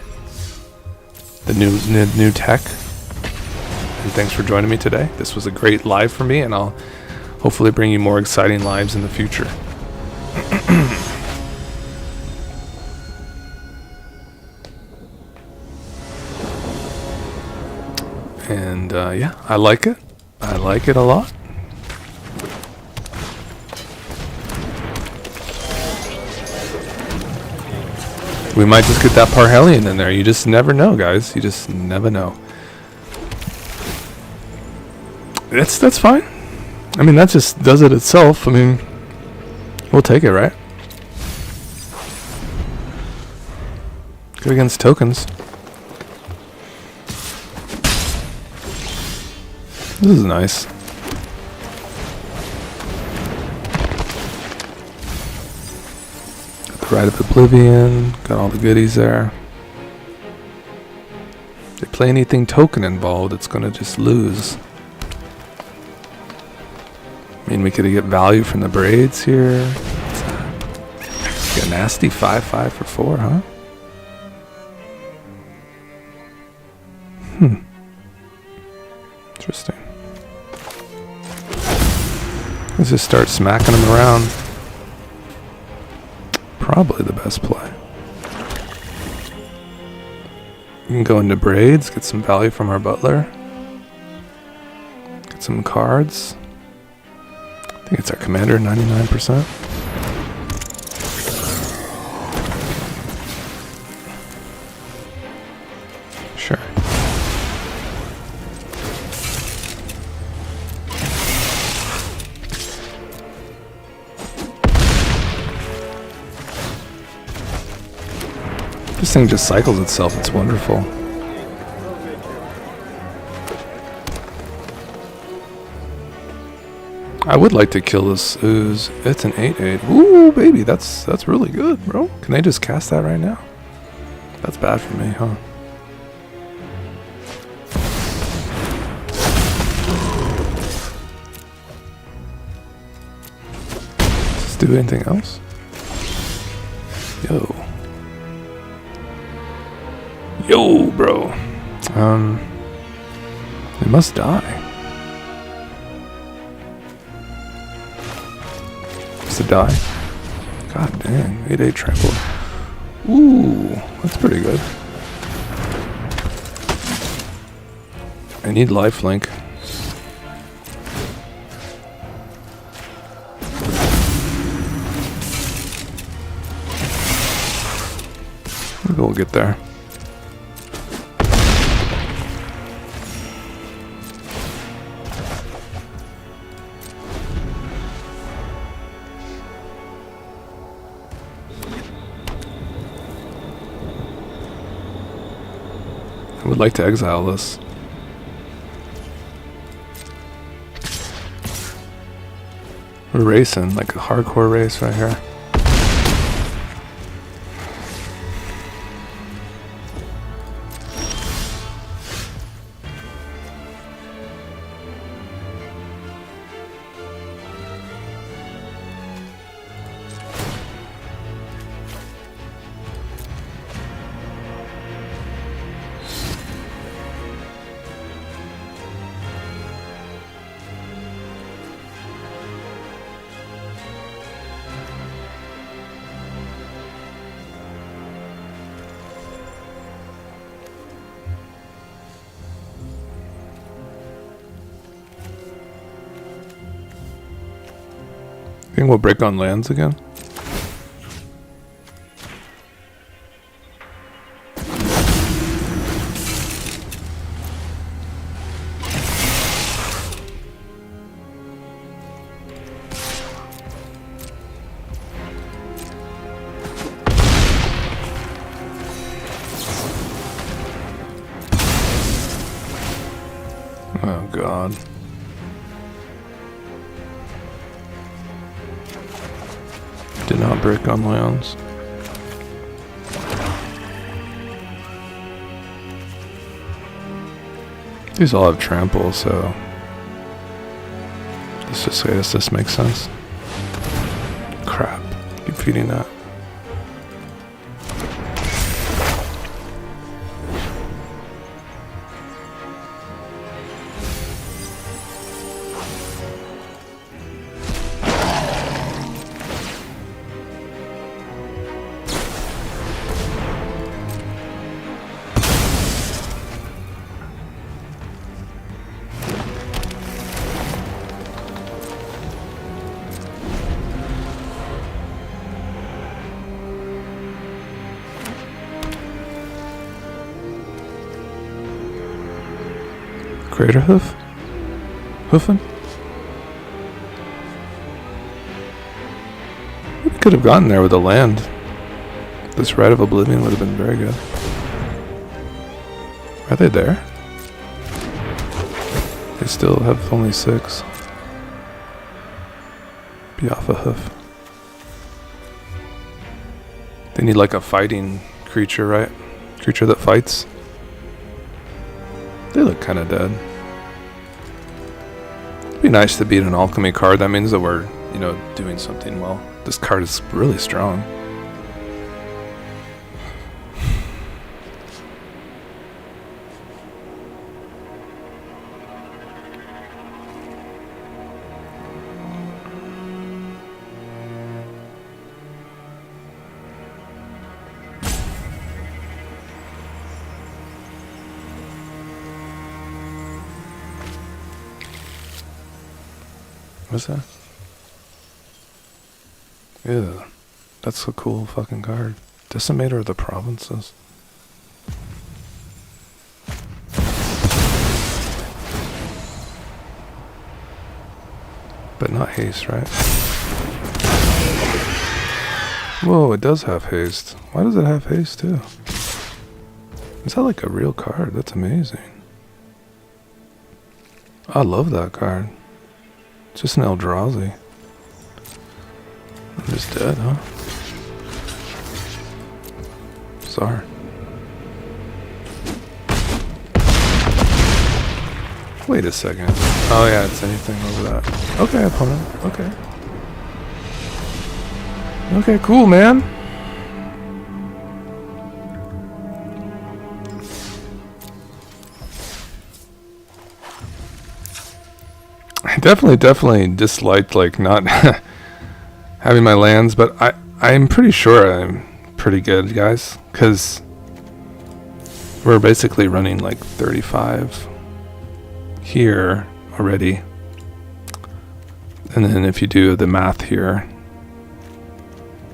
S1: the new tech. And thanks for joining me today. This was a great live for me, and I'll hopefully bring you more exciting lives in the future. And yeah, I like it. I like it a lot. We might just get that Parhelion in there. You just never know, guys. You just never know. That's fine. I mean, that just does it itself. I mean, we'll take it, right? Good against tokens. This is nice. Got the Rite of Oblivion. Got all the goodies there. If they play anything token involved, it's gonna just lose. I mean, we could get value from the braids here. Get a nasty 5/5 for 4, huh? Interesting. Let's just start smacking them around. Probably the best play. We can go into braids, get some value from our butler. Get some cards. I think it's our commander, 99%. Sure. This thing just cycles itself, it's wonderful. I would like to kill this ooze. It's an 8/8. Ooh, baby, that's really good, bro. Can they just cast that right now? That's bad for me, huh? Does this do anything else? Yo. Yo, bro. It must die. Must it die? God dang. 8/8 trample. Ooh, that's pretty good. I need lifelink. Maybe we'll get there. I would like to exile this. We're racing, like a hardcore race right here. Think we'll break on lands again? Oh God. Did not break on lands. These all have trample, so let's just say this makes sense. Crap. Keep feeding that. Crater hoof? Hoofing? We could have gotten there with a land. This Rite of Oblivion would have been very good. Are they there? They still have only 6. Be off a hoof. They need like a fighting creature, right? Creature that fights. They look kind of dead. It'd be nice to beat an alchemy card. That means that we're, doing something well. This card is really strong. What's that? Ew. That's a cool fucking card. Decimator of the Provinces. But not haste, right? Whoa, it does have haste. Why does it have haste too? Is that like a real card? That's amazing. I love that card. It's just an Eldrazi. I'm just dead, huh? Sorry. Wait a second. Oh yeah, it's anything over that. Okay, opponent. Okay. Okay, cool, man. I definitely disliked like not having my lands, but I'm pretty sure I'm pretty good, guys, because we're basically running like 35 here already, and then if you do the math here,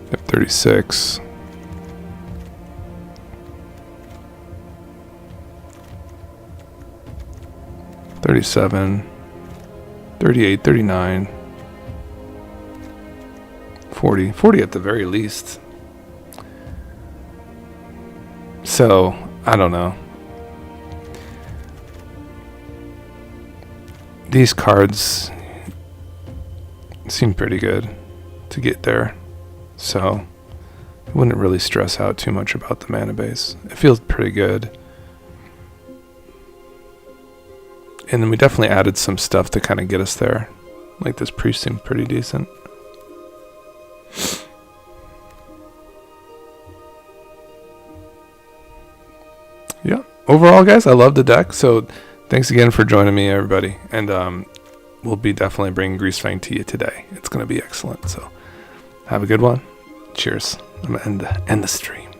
S1: you have 36. $37, $38, $39, $40 at the very least. So, I don't know. These cards seem pretty good to get there. So, I wouldn't really stress out too much about the mana base. It feels pretty good. And then we definitely added some stuff to kind of get us there. Like this priest seemed pretty decent. Yeah. Overall, guys, I love the deck. So thanks again for joining me, everybody. And we'll be definitely bringing Greasefang to you today. It's going to be excellent. So have a good one. Cheers. I'm going to end the stream.